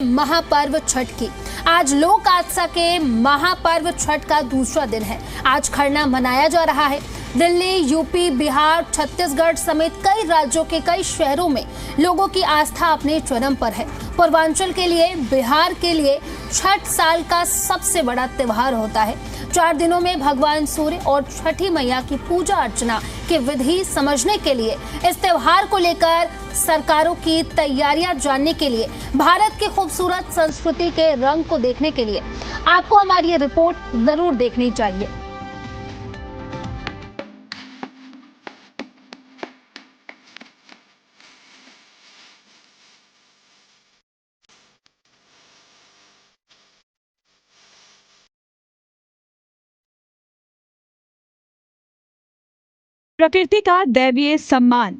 महापर्व छठ की आज लोक आस्था के महापर्व छठ का दूसरा दिन है। आज खरना मनाया जा रहा है। दिल्ली, यूपी, बिहार, छत्तीसगढ़ समेत कई राज्यों के कई शहरों में लोगों की आस्था अपने चरम पर है। पूर्वांचल के लिए, बिहार के लिए छठ साल का सबसे बड़ा त्योहार होता है। 4 दिनों में भगवान सूर्य और छठी मैया की पूजा अर्चना की विधि समझने के लिए, इस त्योहार को लेकर सरकारों की तैयारियां जानने के लिए, भारत की खूबसूरत संस्कृति के रंग को देखने के लिए आपको हमारी ये रिपोर्ट जरूर देखनी चाहिए। प्रकृति का दैवीय सम्मान,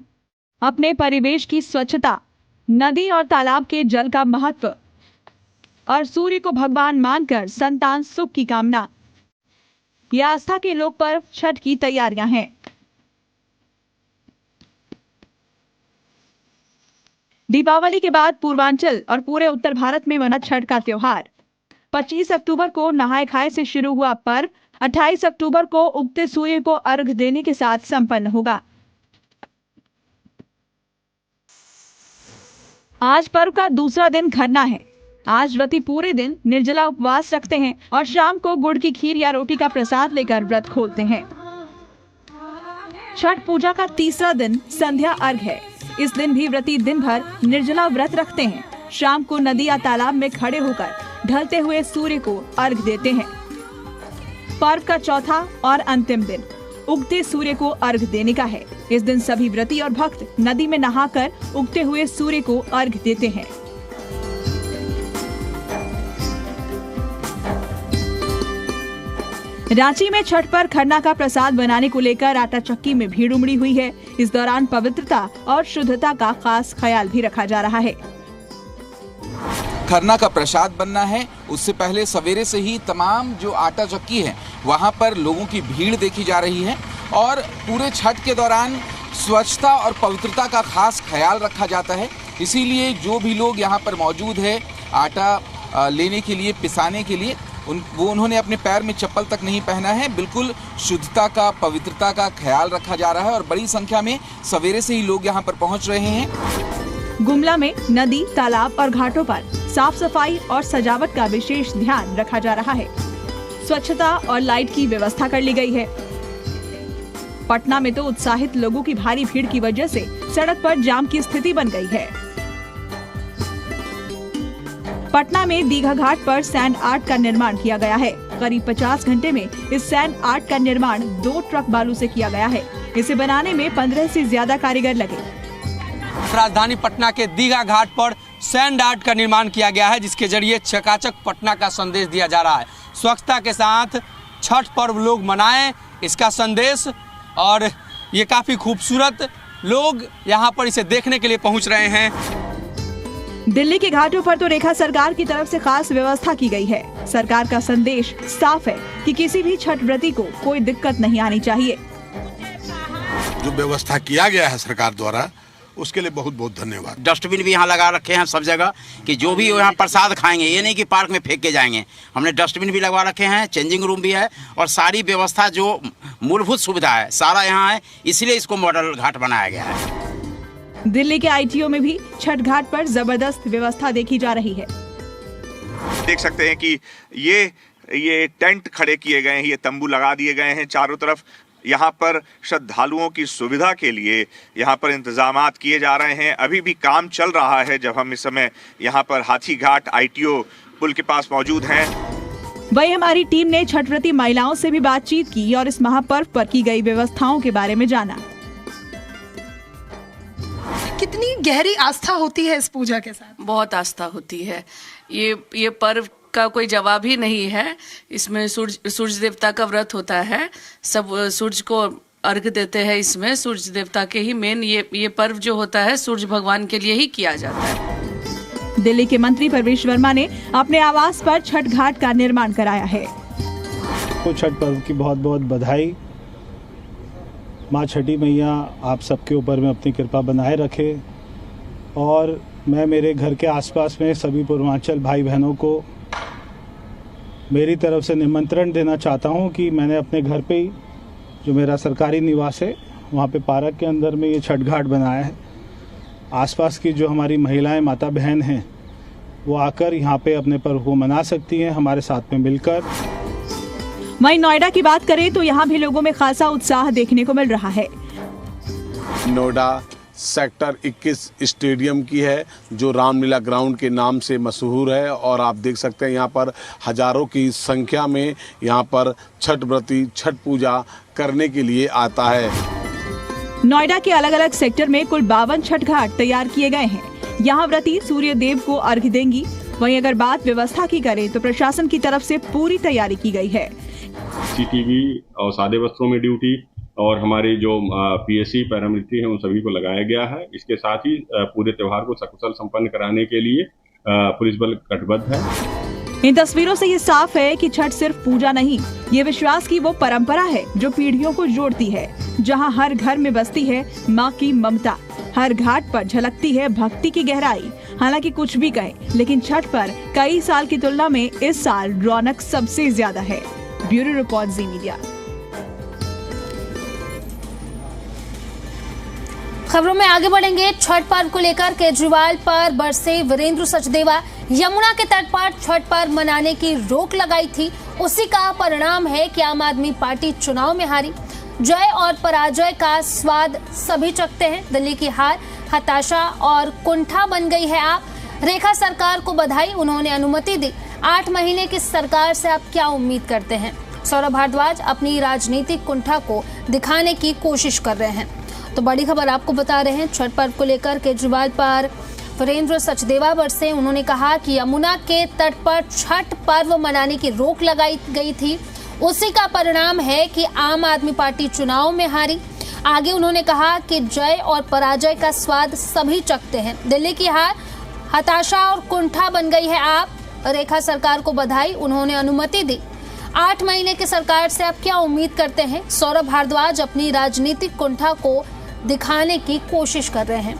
अपने परिवेश की स्वच्छता, नदी और तालाब के जल का महत्व और सूर्य को भगवान मानकर संतान सुख की कामना, यह आस्था के लोक पर्व छठ की तैयारियां हैं। दीपावली के बाद पूर्वांचल और पूरे उत्तर भारत में मना छठ का त्योहार। 25 अक्टूबर को नहाय खाए से शुरू हुआ पर्व 28 अक्टूबर को उगते सूर्य को अर्घ देने के साथ संपन्न होगा। आज पर्व का दूसरा दिन खरना है। आज व्रती पूरे दिन निर्जला उपवास रखते हैं और शाम को गुड़ की खीर या रोटी का प्रसाद लेकर व्रत खोलते हैं। छठ पूजा का तीसरा दिन संध्या अर्घ है। इस दिन भी व्रती दिन भर निर्जला व्रत रखते हैं। शाम को नदी या तालाब में खड़े होकर ढलते हुए सूर्य को अर्घ देते हैं। पर्व का चौथा और अंतिम दिन उगते सूर्य को अर्घ देने का है। इस दिन सभी व्रती और भक्त नदी में नहाकर उगते हुए सूर्य को अर्घ देते हैं। रांची में छठ पर खरना का प्रसाद बनाने को लेकर आटा चक्की में भीड़ उमड़ी हुई है। इस दौरान पवित्रता और शुद्धता का खास ख्याल भी रखा जा रहा है। खरना का प्रसाद बनना है, उससे पहले सवेरे से ही तमाम जो आटा चक्की है वहाँ पर लोगों की भीड़ देखी जा रही है और पूरे छठ के दौरान स्वच्छता और पवित्रता का खास ख्याल रखा जाता है। इसीलिए जो भी लोग यहाँ पर मौजूद है आटा लेने के लिए, पिसाने के लिए, उन्होंने अपने पैर में चप्पल तक नहीं पहना है। बिल्कुल शुद्धता का, पवित्रता का ख्याल रखा जा रहा है और बड़ी संख्या में सवेरे से ही लोग यहाँ पर पहुँच रहे हैं। गुमला में नदी, तालाब और घाटों पर साफ सफाई और सजावट का विशेष ध्यान रखा जा रहा है। स्वच्छता और लाइट की व्यवस्था कर ली गई है। पटना में तो उत्साहित लोगों की भारी भीड़ की वजह से सड़क पर जाम की स्थिति बन गई है। पटना में दीघा घाट पर सैंड आर्ट का निर्माण किया गया है। करीब 50 घंटे में इस सैंड आर्ट का निर्माण 2 ट्रक बालू से किया गया है। इसे बनाने में 15 से ज्यादा कारीगर लगे। राजधानी पटना के दीघा घाट पर सैंड आर्ट का निर्माण किया गया है, जिसके जरिए चकाचक पटना का संदेश दिया जा रहा है। स्वच्छता के साथ छठ पर्व लोग मनाएं, इसका संदेश। और ये काफी खूबसूरत, लोग यहाँ पर इसे देखने के लिए पहुँच रहे हैं। दिल्ली के घाटों पर तो रेखा सरकार की तरफ से खास व्यवस्था की गई है। सरकार का संदेश साफ है कि किसी भी छठ व्रती को कोई दिक्कत नहीं आनी चाहिए। जो व्यवस्था किया गया है सरकार द्वारा, उसके लिए बहुत बहुत धन्यवाद। डस्टबिन भी यहाँ लगा रखे हैं सब जगह कि जो भी यहाँ प्रसाद खाएंगे, ये नहीं कि पार्क में फेंक के जाएंगे। हमने डस्टबिन भी लगवा रखे हैं, चेंजिंग रूम भी है और सारी व्यवस्था जो मूलभूत सुविधा है सारा यहाँ है। इसलिए इसको मॉडल घाट बनाया गया है। दिल्ली के ITO में भी छठ घाट पर जबरदस्त व्यवस्था देखी जा रही है। देख सकते हैं कि ये टेंट खड़े किए गए हैं, ये तंबू लगा दिए गए हैं चारों तरफ। यहाँ पर श्रद्धालुओं की सुविधा के लिए यहाँ पर इंतजामात किए जा रहे हैं। अभी भी काम चल रहा है जब हम इस समय यहाँ पर हाथी घाट ITO पुल के पास मौजूद हैं। वही हमारी टीम ने छठ व्रती महिलाओं से भी बातचीत की और इस महापर्व पर की गई व्यवस्थाओं के बारे में जाना। कितनी गहरी आस्था होती है इस पूजा के साथ? बहुत आस्था होती है। ये पर्व का कोई जवाब ही नहीं है। इसमें सूर्य देवता का व्रत होता है। सब सूर्य को अर्घ देते हैं। इसमें सूर्य देवता के ही मेन ये पर्व जो होता है सूर्य भगवान के लिए ही किया जाता है। दिल्ली के मंत्री परवेश वर्मा ने अपने आवास पर छठ घाट का निर्माण कराया है। तो छठ पर्व की बहुत बहुत बधाई। माँ छठी मैया आप सबके ऊपर में अपनी कृपा बनाए रखे और मैं मेरे घर के आसपास में सभी पूर्वांचल भाई बहनों को मेरी तरफ से निमंत्रण देना चाहता हूं कि मैंने अपने घर पे ही, जो मेरा सरकारी निवास है, वहां पे पार्क के अंदर में ये छठ घाट बनाया है। आसपास की जो हमारी महिलाएं माता बहन हैं वो आकर यहाँ पे अपने पर्व को मना सकती हैं हमारे साथ में मिलकर। वहीं नोएडा की बात करें तो यहाँ भी लोगों में खासा उत्साह देखने को मिल रहा है। नोएडा सेक्टर 21 स्टेडियम की है, जो रामलीला ग्राउंड के नाम से मशहूर है, और आप देख सकते हैं यहाँ पर हजारों की संख्या में यहाँ पर छठ व्रती छठ पूजा करने के लिए आता है। नोएडा के अलग अलग सेक्टर में कुल 52 छठ घाट तैयार किए गए हैं। यहाँ व्रती सूर्य देव को अर्घ्य देंगी। वहीं अगर बात व्यवस्था की करें तो प्रशासन की तरफ से पूरी तैयारी की गई है। सीसीटीवी और सादे वस्त्रों में ड्यूटी और हमारी जो पीएससी पैरामिलिट्री है उन सभी को लगाया गया है। इसके साथ ही पूरे त्योहार को सकुशल संपन्न कराने के लिए पुलिस बल कटिबद्ध है। इन तस्वीरों से ये साफ है कि छठ सिर्फ पूजा नहीं, ये विश्वास की वो परंपरा है जो पीढ़ियों को जोड़ती है, जहां हर घर में बसती है माँ की ममता। हर घाट पर झलकती है भक्ति की गहराई। हालांकि कुछ भी कहें, लेकिन छठ पर कई साल की तुलना में इस साल रौनक सबसे ज्यादा है। ब्यूरो रिपोर्ट, जी मीडिया। खबरों में आगे बढ़ेंगे। छठ पर्व को लेकर केजरीवाल पर बरसे वीरेंद्र सचदेवा। यमुना के तट पर छठ पर्व मनाने की रोक लगाई थी, उसी का परिणाम है कि आम आदमी पार्टी चुनाव में हारी। जय और पराजय का स्वाद सभी चखते हैं। दिल्ली की हार हताशा और कुंठा बन गई है। आप रेखा सरकार को बधाई, उन्होंने अनुमति दी। 8 महीने की सरकार से आप क्या उम्मीद करते हैं? सौरभ भारद्वाज अपनी राजनीतिक कुंठा को दिखाने की कोशिश कर रहे हैं। तो बड़ी खबर आपको बता रहे हैं, छठ पर्व को लेकर केजरीवाल पर वीरेंद्र सचदेवा बरसे। उन्होंने कहा कि यमुना के तट पर छठ पर्व मनाने की रोक लगाई गई थी, उसी का परिणाम है कि आम आदमी पार्टी चुनाव में हारी। आगे उन्होंने कहा कि जय और पराजय का स्वाद सभी चखते हैं। दिल्ली की हार हताशा और कुंठा बन गई है। आप रेखा सरकार को बधाई, उन्होंने अनुमति दी। 8 महीने की सरकार से आप क्या उम्मीद करते हैं? सौरभ भारद्वाज अपनी राजनीतिक कुंठा को दिखाने की कोशिश कर रहे हैं।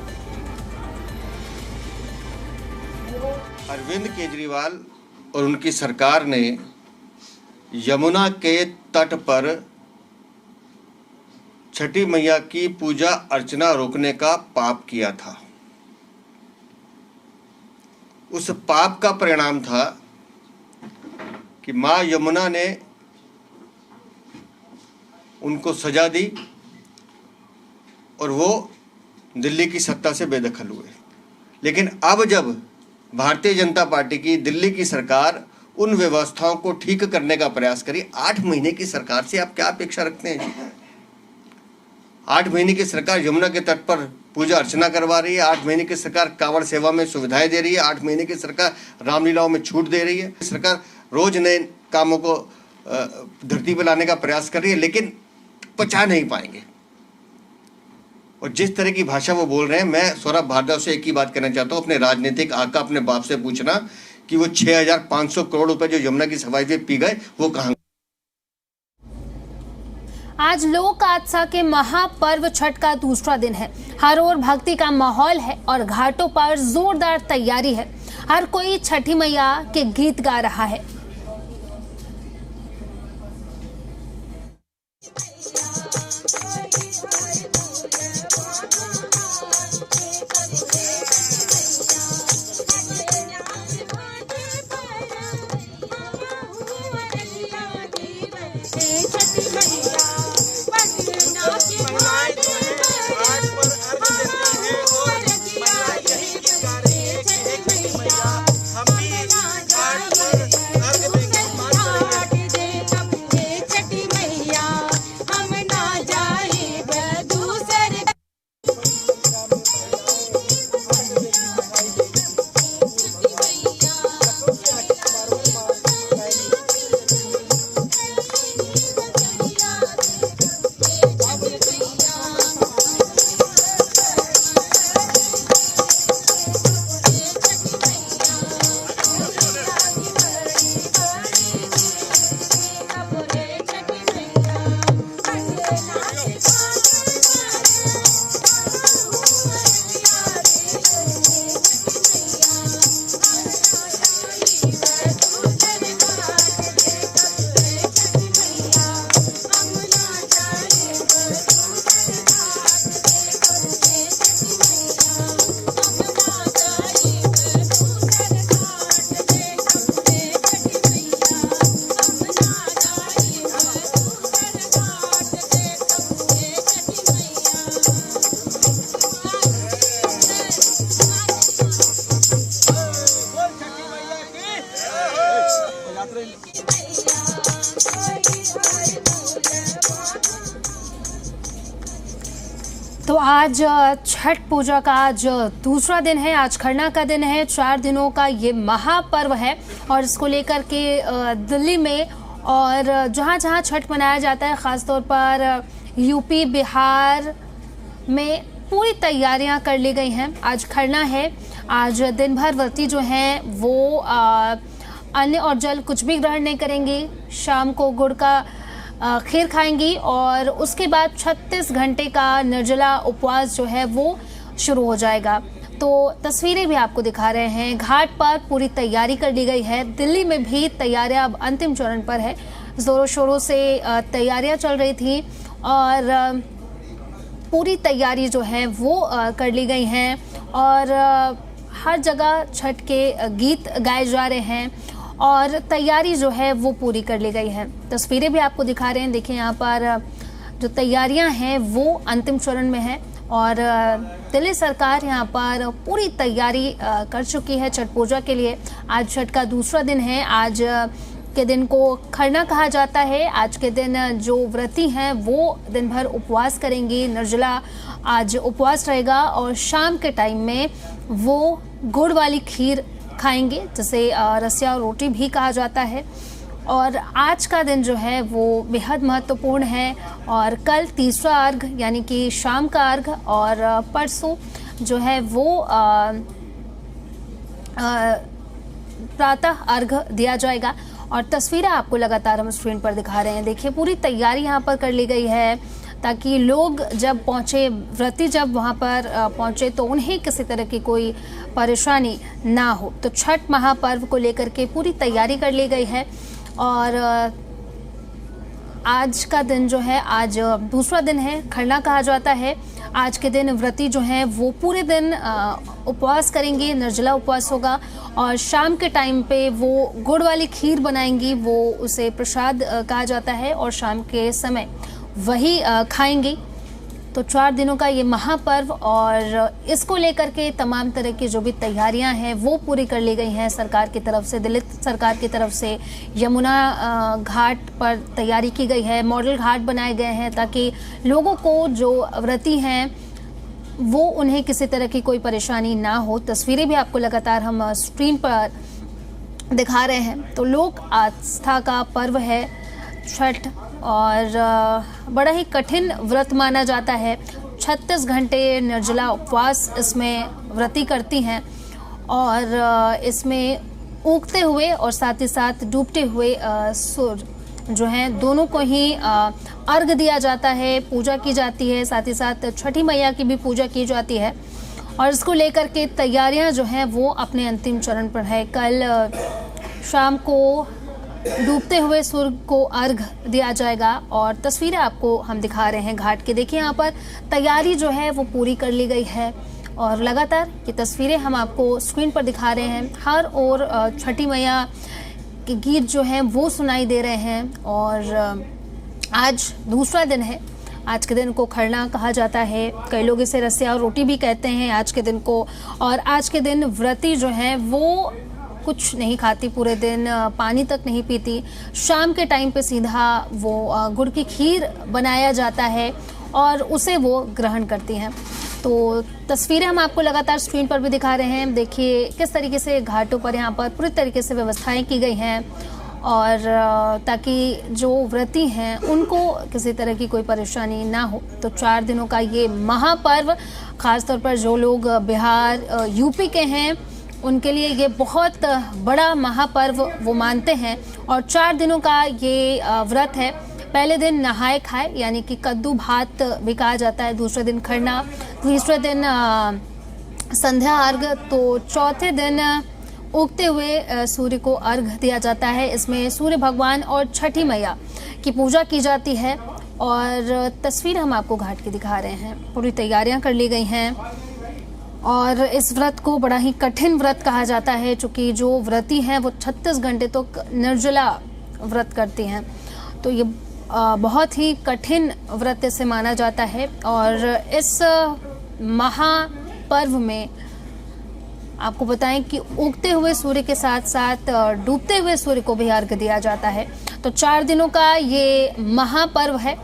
अरविंद केजरीवाल और उनकी सरकार ने यमुना के तट पर छठी मैया की पूजा अर्चना रोकने का पाप किया था। उस पाप का परिणाम था कि मां यमुना ने उनको सजा दी और वो दिल्ली की सत्ता से बेदखल हुए। लेकिन अब जब भारतीय जनता पार्टी की दिल्ली की सरकार उन व्यवस्थाओं को ठीक करने का प्रयास करी, 8 महीने की सरकार से आप क्या अपेक्षा रखते हैं जी? 8 महीने की सरकार यमुना के तट पर पूजा अर्चना करवा रही है। 8 महीने की सरकार कांवड़ सेवा में सुविधाएं दे रही है। 8 महीने की सरकार रामलीलाओं में छूट दे रही है। सरकार रोज नए कामों को धरती पर लाने का प्रयास कर रही है, लेकिन पचा नहीं पाएंगे। और जिस तरह की भाषा वो बोल रहे हैं, मैं सौरभ भारद्वाज से एक ही बात कहना चाहता हूँ, अपने राजनीतिक आका अपने बाप से पूछना कि वो 6,500 करोड़ रुपए जो यमुना की सफाई पे पी गए वो कहाँ। आज लोक आस्था के महापर्व छठ का दूसरा दिन है। हर ओर भक्ति का माहौल है और घाटों पर जोरदार तैयारी है। हर कोई छठी मैया के गीत गा रहा है। तो आज छठ पूजा का आज दूसरा दिन है, आज खरना का दिन है। 4 दिनों का ये महापर्व है और इसको लेकर के दिल्ली में और जहाँ जहाँ छठ मनाया जाता है, ख़ासतौर पर यूपी बिहार में पूरी तैयारियां कर ली गई हैं। आज खरना है, आज दिन भर व्रती जो हैं वो अन्न और जल कुछ भी ग्रहण नहीं करेंगे। शाम को गुड़ का खीर खाएंगी और उसके बाद 36 घंटे का निर्जला उपवास जो है वो शुरू हो जाएगा। तो तस्वीरें भी आपको दिखा रहे हैं। घाट पर पूरी तैयारी कर ली गई है। दिल्ली में भी तैयारियां अब अंतिम चरण पर है। ज़ोरों शोरों से तैयारियां चल रही थी और पूरी तैयारी जो है वो कर ली गई हैं और हर जगह छठ के गीत गाए जा रहे हैं और तैयारी जो है वो पूरी कर ली गई है। तस्वीरें भी आपको दिखा रहे हैं। देखिए यहाँ पर जो तैयारियां हैं वो अंतिम चरण में है और दिल्ली सरकार यहाँ पर पूरी तैयारी कर चुकी है छठ पूजा के लिए। आज छठ का दूसरा दिन है। आज के दिन को खरना कहा जाता है। आज के दिन जो व्रती हैं वो दिन भर उपवास करेंगी, निर्जला आज उपवास रहेगा और शाम के टाइम में वो गुड़ वाली खीर खाएंगे, जिसे रसिया और रोटी भी कहा जाता है। और आज का दिन जो है वो बेहद महत्वपूर्ण है और कल तीसरा अर्घ यानी कि शाम का अर्घ और परसों जो है वो प्रातः अर्घ दिया जाएगा। और तस्वीरें आपको लगातार हम स्क्रीन पर दिखा रहे हैं। देखिए पूरी तैयारी यहाँ पर कर ली गई है ताकि लोग जब पहुँचे, व्रती जब वहाँ पर पहुँचे तो उन्हें किसी तरह की कोई परेशानी ना हो। तो छठ महापर्व को लेकर के पूरी तैयारी कर ली गई है और आज का दिन जो है आज दूसरा दिन है, खरना कहा जाता है। आज के दिन व्रती जो हैं वो पूरे दिन उपवास करेंगे, निर्जला उपवास होगा और शाम के टाइम पे वो गुड़ वाली खीर बनाएंगी, वो उसे प्रसाद कहा जाता है और शाम के समय वही खाएंगी। तो 4 दिनों का ये महापर्व और इसको लेकर के तमाम तरह की जो भी तैयारियां हैं वो पूरी कर ली गई हैं सरकार की तरफ से। दिल्ली सरकार की तरफ से यमुना घाट पर तैयारी की गई है, मॉडल घाट बनाए गए हैं ताकि लोगों को जो व्रती हैं वो उन्हें किसी तरह की कोई परेशानी ना हो। तस्वीरें भी आपको लगातार हम स्क्रीन पर दिखा रहे हैं। तो लोक आस्था का पर्व है छठ और बड़ा ही कठिन व्रत माना जाता है। 36 घंटे निर्जला उपवास इसमें व्रती करती हैं और इसमें उगते हुए और साथ ही साथ डूबते हुए सूर्य जो हैं दोनों को ही अर्घ दिया जाता है, पूजा की जाती है, साथ ही साथ छठी मैया की भी पूजा की जाती है और इसको लेकर के तैयारियां जो हैं वो अपने अंतिम चरण पर है। कल शाम को डूबते हुए सूर्य को अर्घ दिया जाएगा और तस्वीरें आपको हम दिखा रहे हैं घाट की। देखिए यहाँ पर तैयारी जो है वो पूरी कर ली गई है और लगातार ये तस्वीरें हम आपको स्क्रीन पर दिखा रहे हैं। हर ओर छठी मैया के गीत जो हैं वो सुनाई दे रहे हैं और आज दूसरा दिन है। आज के दिन को खरना कहा जाता है, कई लोग इसे रसिया और रोटी भी कहते हैं आज के दिन को। और आज के दिन व्रती जो हैं वो कुछ नहीं खाती, पूरे दिन पानी तक नहीं पीती। शाम के टाइम पे सीधा वो गुड़ की खीर बनाया जाता है और उसे वो ग्रहण करती हैं। तो तस्वीरें हम आपको लगातार स्क्रीन पर भी दिखा रहे हैं। देखिए किस तरीके से घाटों पर यहाँ पर पूरी तरीके से व्यवस्थाएं की गई हैं और ताकि जो व्रती हैं उनको किसी तरह की कोई परेशानी ना हो। तो 4 दिनों का ये महापर्व खासतौर पर जो लोग बिहार यूपी के हैं उनके लिए ये बहुत बड़ा महापर्व वो मानते हैं और 4 दिनों का ये व्रत है। पहले दिन नहाए खाए यानी कि कद्दू भात भी कहा जाता है, दूसरे दिन खरना, तीसरे दिन संध्या अर्घ, तो चौथे दिन उगते हुए सूर्य को अर्घ दिया जाता है। इसमें सूर्य भगवान और छठी मैया की पूजा की जाती है और तस्वीर हम आपको घाट की दिखा रहे हैं। पूरी तैयारियां कर ली गई हैं और इस व्रत को बड़ा ही कठिन व्रत कहा जाता है क्योंकि जो व्रती हैं वो 36 घंटे तक निर्जला व्रत करती हैं। तो ये बहुत ही कठिन व्रत से माना जाता है और इस महापर्व में आपको बताएं कि उगते हुए सूर्य के साथ साथ डूबते हुए सूर्य को भी अर्घ्य दिया जाता है। तो 4 दिनों का ये महापर्व है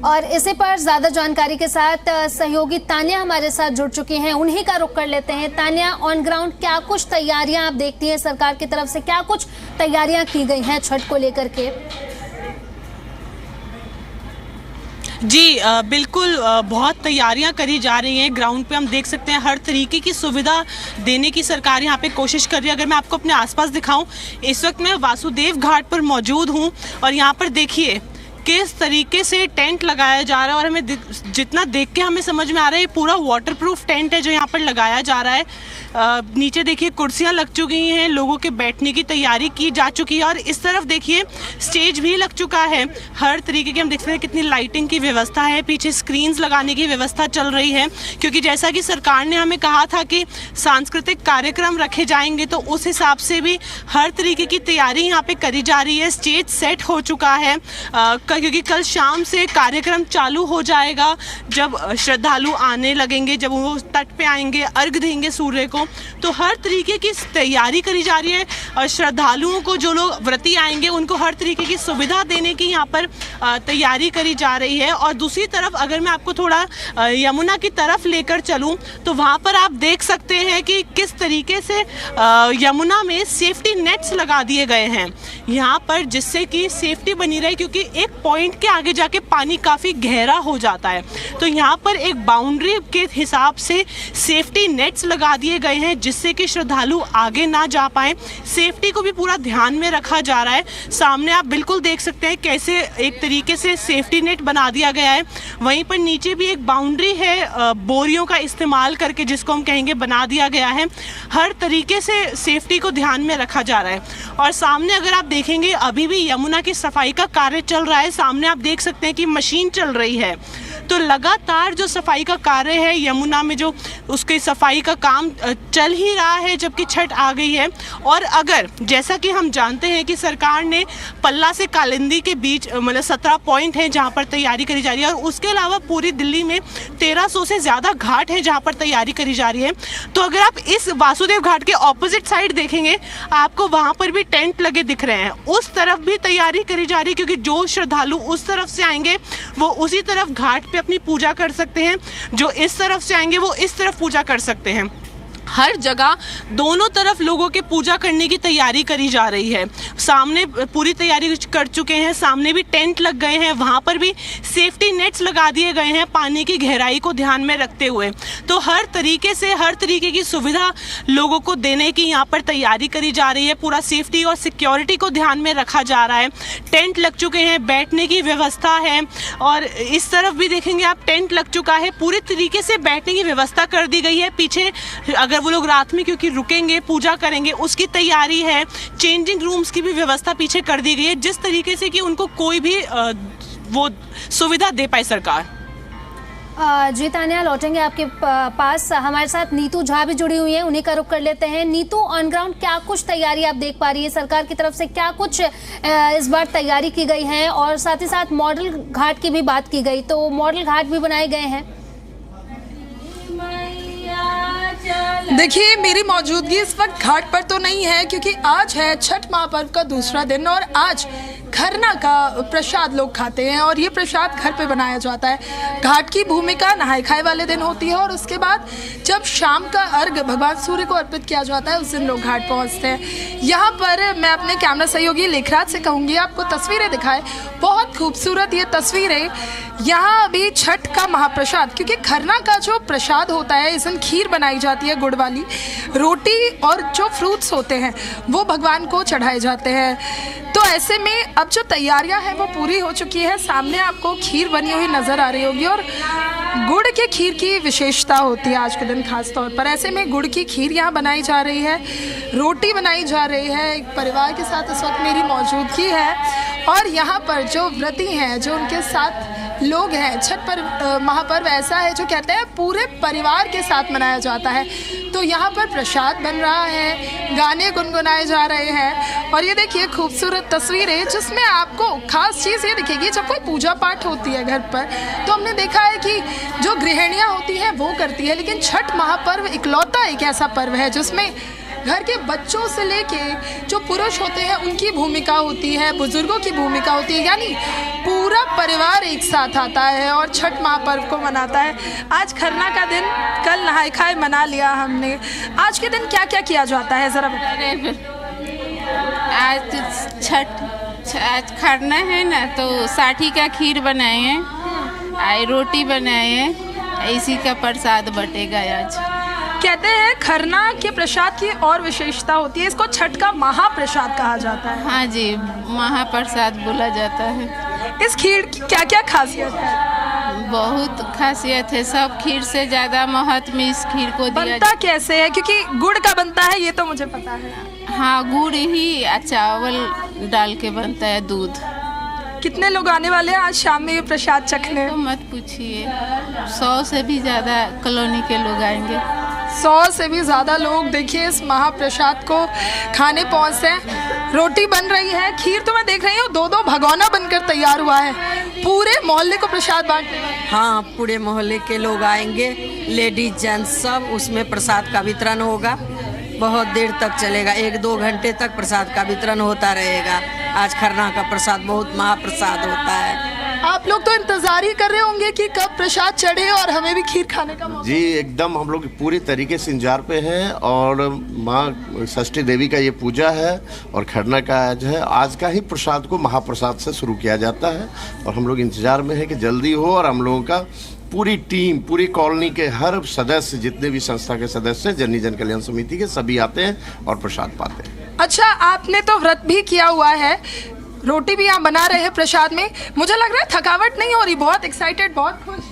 और इसी पर ज्यादा जानकारी के साथ सहयोगी तानिया हमारे साथ जुड़ चुकी हैं, उन्हीं का रुख कर लेते हैं। तानिया, ऑन ग्राउंड क्या कुछ तैयारियां आप देखती हैं सरकार की तरफ से, क्या कुछ तैयारियां की गई हैं छठ को लेकर के? जी बिल्कुल, बहुत तैयारियां करी जा रही हैं। ग्राउंड पे हम देख सकते हैं हर तरीके की सुविधा देने की सरकार यहाँ पे कोशिश कर रही है। अगर मैं आपको अपने आसपास दिखाऊं, इस वक्त मैं वासुदेव घाट पर मौजूद हूँ और यहाँ पर देखिए किस तरीके से टेंट लगाया जा रहा है और हमें जितना देख के हमें समझ में आ रहा है ये पूरा वाटरप्रूफ टेंट है जो यहाँ पर लगाया जा रहा है। नीचे देखिए कुर्सियाँ लग चुकी हैं, लोगों के बैठने की तैयारी की जा चुकी है और इस तरफ देखिए स्टेज भी लग चुका है। हर तरीके की हम देख सकते हैं कितनी लाइटिंग की व्यवस्था है, पीछे स्क्रीन्स लगाने की व्यवस्था चल रही है क्योंकि जैसा कि सरकार ने हमें कहा था कि सांस्कृतिक कार्यक्रम रखे जाएंगे तो उस हिसाब से भी हर तरीके की तैयारी यहाँ पे करी जा रही है। स्टेज सेट हो चुका है क्योंकि कल शाम से कार्यक्रम चालू हो जाएगा। जब श्रद्धालु आने लगेंगे, जब वो तट पे आएंगे, अर्घ्य देंगे सूर्य को, तो हर तरीके की तैयारी करी जा रही है और श्रद्धालुओं को, जो लोग व्रती आएंगे, उनको हर तरीके की सुविधा देने की यहाँ पर तैयारी करी जा रही है। और दूसरी तरफ अगर मैं आपको थोड़ा यमुना की तरफ लेकर चलूँ तो वहाँ पर आप देख सकते हैं कि किस तरीके से यमुना में सेफ्टी नेट्स लगा दिए गए हैं यहाँ पर, जिससे कि सेफ्टी बनी रहे क्योंकि एक पॉइंट के आगे जाके पानी काफ़ी गहरा हो जाता है। तो यहाँ पर एक बाउंड्री के हिसाब से सेफ्टी नेट्स लगा दिए गए हैं जिससे कि श्रद्धालु आगे ना जा पाए। सेफ्टी को भी पूरा ध्यान में रखा जा रहा है। सामने आप बिल्कुल देख सकते हैं कैसे एक तरीके से सेफ्टी नेट बना दिया गया है। वहीं पर नीचे भी एक बाउंड्री है बोरियों का इस्तेमाल करके, जिसको हम कहेंगे बना दिया गया है। हर तरीके से सेफ्टी को ध्यान में रखा जा रहा है। और सामने अगर आप देखेंगे अभी भी यमुना की सफाई का कार्य चल रहा है। सामने आप देख सकते हैं कि मशीन चल रही है। तो लगातार जो सफाई का कार्य है यमुना में, जो उसकी सफाई का काम चल ही रहा है जबकि छठ आ गई है। और अगर जैसा कि हम जानते हैं कि सरकार ने पल्ला से कालिंदी के बीच मतलब 17 पॉइंट हैं जहां पर तैयारी करी जा रही है और उसके अलावा पूरी दिल्ली में 1300 से ज़्यादा घाट हैं जहां पर तैयारी करी जा रही है। तो अगर आप इस वासुदेव घाट के ऑपोजिट साइड देखेंगे आपको वहाँ पर भी टेंट लगे दिख रहे हैं। उस तरफ भी तैयारी करी जा रही है क्योंकि जो श्रद्धालु उस तरफ से आएंगे वो उसी तरफ घाट पे अपनी पूजा कर सकते हैं, जो इस तरफ से आएंगे वो इस तरफ पूजा कर सकते हैं। हर जगह दोनों तरफ लोगों के पूजा करने की तैयारी करी जा रही है। सामने पूरी तैयारी कर चुके हैं, सामने भी टेंट लग गए हैं, वहाँ पर भी सेफ्टी नेट्स लगा दिए गए हैं पानी की गहराई को ध्यान में रखते हुए। तो हर तरीके से हर तरीके की सुविधा लोगों को देने की यहाँ पर तैयारी करी जा रही है। पूरा सेफ्टी और सिक्योरिटी को ध्यान में रखा जा रहा है। टेंट लग चुके हैं, बैठने की व्यवस्था है और इस तरफ भी देखेंगे आप टेंट लग चुका है। पूरी तरीके से बैठने की व्यवस्था कर दी गई है। पीछे अगर वो लोग रात में क्योंकि रुकेंगे पूजा करेंगे उसकी तैयारी है। चेंजिंग रूम्स की भी व्यवस्था पीछे कर दी गई है जिस तरीके से कि उनको कोई भी वो सुविधा दे पाए सरकार। जी तानिया, लौटेंगे आपके पास। हमारे साथ नीतू झा भी जुड़ी हुई है, उन्हीं का रुख कर लेते हैं। नीतू, ऑन ग्राउंड क्या कुछ तैयारी आप देख पा रही है? सरकार की तरफ से क्या कुछ इस बार तैयारी की गई है और साथ ही साथ मॉडल घाट की भी बात की गई, तो मॉडल घाट भी बनाए गए हैं? देखिए, मेरी मौजूदगी इस वक्त घाट पर तो नहीं है क्योंकि आज है छठ महापर्व का दूसरा दिन और आज खरना का प्रसाद लोग खाते हैं और ये प्रसाद घर पे बनाया जाता है। घाट की भूमिका नहाए खाए वाले दिन होती है और उसके बाद जब शाम का अर्घ भगवान सूर्य को अर्पित किया जाता है उस दिन लोग घाट पहुंचते हैं। यहाँ पर मैं अपने कैमरा सहयोगी लेखराज से कहूँगी आपको तस्वीरें दिखाएं। बहुत खूबसूरत ये तस्वीरें। यहाँ अभी छठ का महाप्रसाद, क्योंकि खरना का जो प्रसाद होता है इस दिन खीर बनाई जाती है गुड़ वाली, रोटी और जो फ्रूट्स होते हैं वो भगवान को चढ़ाए जाते हैं। तो ऐसे में अब जो तैयारियां हैं वो पूरी हो चुकी है। सामने आपको खीर बनी हुई नज़र आ रही होगी और गुड़ के खीर की विशेषता होती है आज के दिन खास तौर पर। ऐसे में गुड़ की खीर यहाँ बनाई जा रही है, रोटी बनाई जा रही है। एक परिवार के साथ इस वक्त मेरी मौजूदगी है और यहाँ पर जो व्रती हैं, जो उनके साथ लोग हैं। छठ पर्व महापर्व ऐसा है जो कहते हैं पूरे परिवार के साथ मनाया जाता है। तो यहाँ पर प्रसाद बन रहा है, गाने गुनगुनाए जा रहे हैं और ये देखिए खूबसूरत तस्वीरें जिसमें आपको खास चीज़ ये दिखेगी जब कोई पूजा पाठ होती है घर पर तो हमने देखा है कि जो गृहिणियाँ होती हैं वो करती है, लेकिन छठ महापर्व इकलौता एक ऐसा पर्व है जिसमें घर के बच्चों से लेके जो पुरुष होते हैं उनकी भूमिका होती है, बुजुर्गों की भूमिका होती है, यानी पूरा परिवार एक साथ आता है और छठ महापर्व को मनाता है। आज खरना का दिन, कल नहाय खाए मना लिया हमने। आज के दिन क्या क्या किया जाता है ज़रा बताइए। आज खरना है ना तो साठी का खीर बनाए हैं, रोटी बनाए हैं, इसी का प्रसाद बटेगा आज। कहते हैं खरना के प्रसाद की और विशेषता होती है, इसको छठ का महाप्रसाद कहा जाता है। हाँ जी, महाप्रसाद बोला जाता है। इस खीर की क्या क्या खासियत है? बहुत खासियत है, सब खीर से ज़्यादा महत्व इस खीर को दिया। बनता कैसे है? क्योंकि गुड़ का बनता है ये तो मुझे पता है। हाँ, गुड़ ही चावल डाल के बनता है, दूध। कितने लोग आने वाले हैं आज शाम में ये प्रसाद चखने? तो मत पूछिए, 100 से भी ज़्यादा कॉलोनी के लोग आएंगे। 100 से भी ज़्यादा लोग देखिए इस महाप्रसाद को खाने पहुँचते हैं। रोटी बन रही है, खीर तो मैं देख रही हूँ 2-2 भगोना बनकर तैयार हुआ है। पूरे मोहल्ले को प्रसाद बांटने वाले? हाँ, पूरे मोहल्ले के लोग आएंगे, लेडीज जेंट्स सब, उसमें प्रसाद का वितरण होगा। बहुत देर तक चलेगा, 1-2 घंटे तक प्रसाद का वितरण होता रहेगा। आज खरना का प्रसाद बहुत महाप्रसाद होता है। आप लोग तो इंतजार ही कर रहे होंगे कि कब प्रसाद चढ़े और हमें भी खीर खाने का मौका। जी एकदम, हम लोग पूरी तरीके से इंतजार पे हैं और माँ षष्ठी देवी का ये पूजा है और खरना का आज है। आज का ही प्रसाद को महाप्रसाद से शुरू किया जाता है और हम लोग इंतजार में है कि जल्दी हो और हम लोगों का पूरी टीम, पूरी कॉलोनी के हर सदस्य, जितने भी संस्था के सदस्य, जननी जन कल्याण समिति के सभी आते हैं और प्रसाद पाते हैं। अच्छा, आपने तो व्रत भी किया हुआ है, रोटी भी यहाँ बना रहे हैं प्रसाद में, मुझे लग रहा है थकावट नहीं हो रही? बहुत एक्साइटेड, बहुत खुश।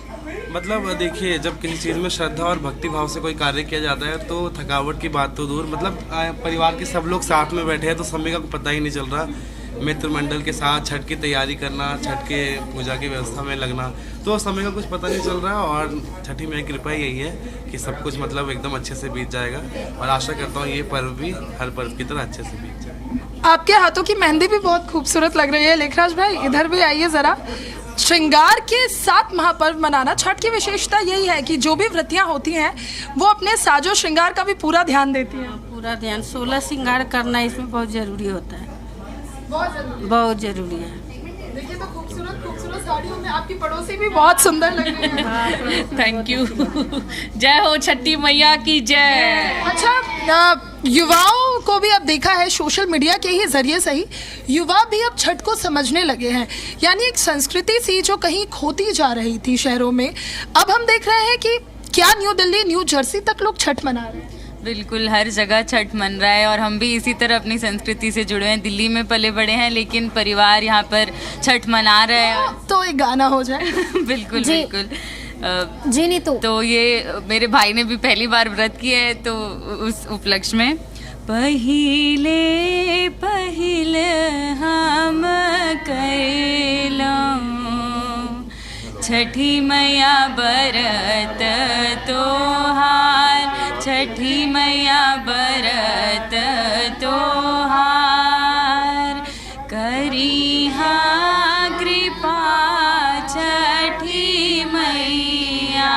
मतलब देखिए, जब किसी चीज़ में श्रद्धा और भक्ति भाव से कोई कार्य किया जाता है तो थकावट की बात तो दूर, मतलब परिवार के सब लोग साथ में बैठे हैं तो समय का पता ही नहीं चल रहा। मित्र मंडल के साथ छठ की तैयारी करना, छठ के पूजा की व्यवस्था में लगना, तो समय का कुछ पता नहीं चल रहा और छठी में कृपा यही है कि सब कुछ मतलब एकदम अच्छे से बीत जाएगा और आशा करता हूँ ये पर्व भी हर पर्व की तरह अच्छे से बीत जाएगा। आपके हाथों की मेहंदी भी बहुत खूबसूरत लग रही है। लेखराज भाई इधर भी आइए ज़रा। श्रृंगार के साथ महापर्व मनाना, छठ की विशेषता यही है कि जो भी व्रतियाँ होती हैं वो अपने साजो श्रृंगार का भी पूरा ध्यान देती हैं। पूरा ध्यान, 16 श्रृंगार करना इसमें बहुत जरूरी होता है, बहुत जरूरी है। देखिए तो खूबसूरत खूबसूरत साड़ियों में आपकी पड़ोसी भी बहुत सुंदर लग रही है। Thank you. जय हो छठी मैया की जय। अच्छा, युवाओं को भी अब देखा है सोशल मीडिया के ही जरिए से ही युवा भी अब छठ को समझने लगे हैं, यानी एक संस्कृति सी जो कहीं खोती जा रही थी शहरों में, अब हम देख रहे हैं कि क्या न्यू दिल्ली, न्यू जर्सी तक लोग छठ मना रहे हैं। बिल्कुल, हर जगह छठ मन रहा है और हम भी इसी तरह अपनी संस्कृति से जुड़े हैं। दिल्ली में पले बड़े हैं लेकिन परिवार यहाँ पर छठ मना रहे हैं। तो एक गाना हो जाए। बिल्कुल जी। बिल्कुल। जी नीतू, तो ये मेरे भाई ने भी पहली बार व्रत किया है, तो उस उपलक्ष्य में पहिले पहिले हम कैलो छठी मैया बरत तोहार, छठी मैया बरत तोहार, करिहा कृपा छठी मैया,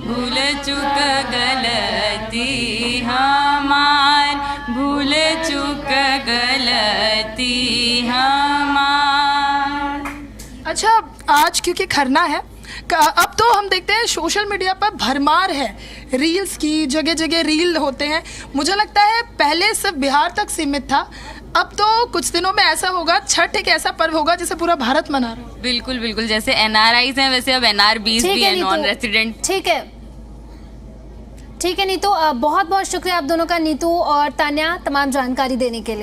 भूल चुक गलती हमार, भूल चुक गलती हमार। अच्छा, आज क्योंकि खरना है, अब तो हम देखते हैं सोशल मीडिया पर भरमार है रील्स की, जगह जगह रील होते हैं। मुझे लगता है पहले सिर्फ बिहार तक सीमित था, अब तो कुछ दिनों में ऐसा होगा, छठ एक ऐसा पर्व होगा जिसे पूरा भारत मना रहा है। बिल्कुल बिल्कुल, जैसे NRIs हैं वैसे अब NRBs भी हैं, नॉन रेसिडेंट। ठीक है नीतू, बहुत बहुत शुक्रिया आप दोनों का, नीतू और तान्या, तमाम जानकारी देने के लिए।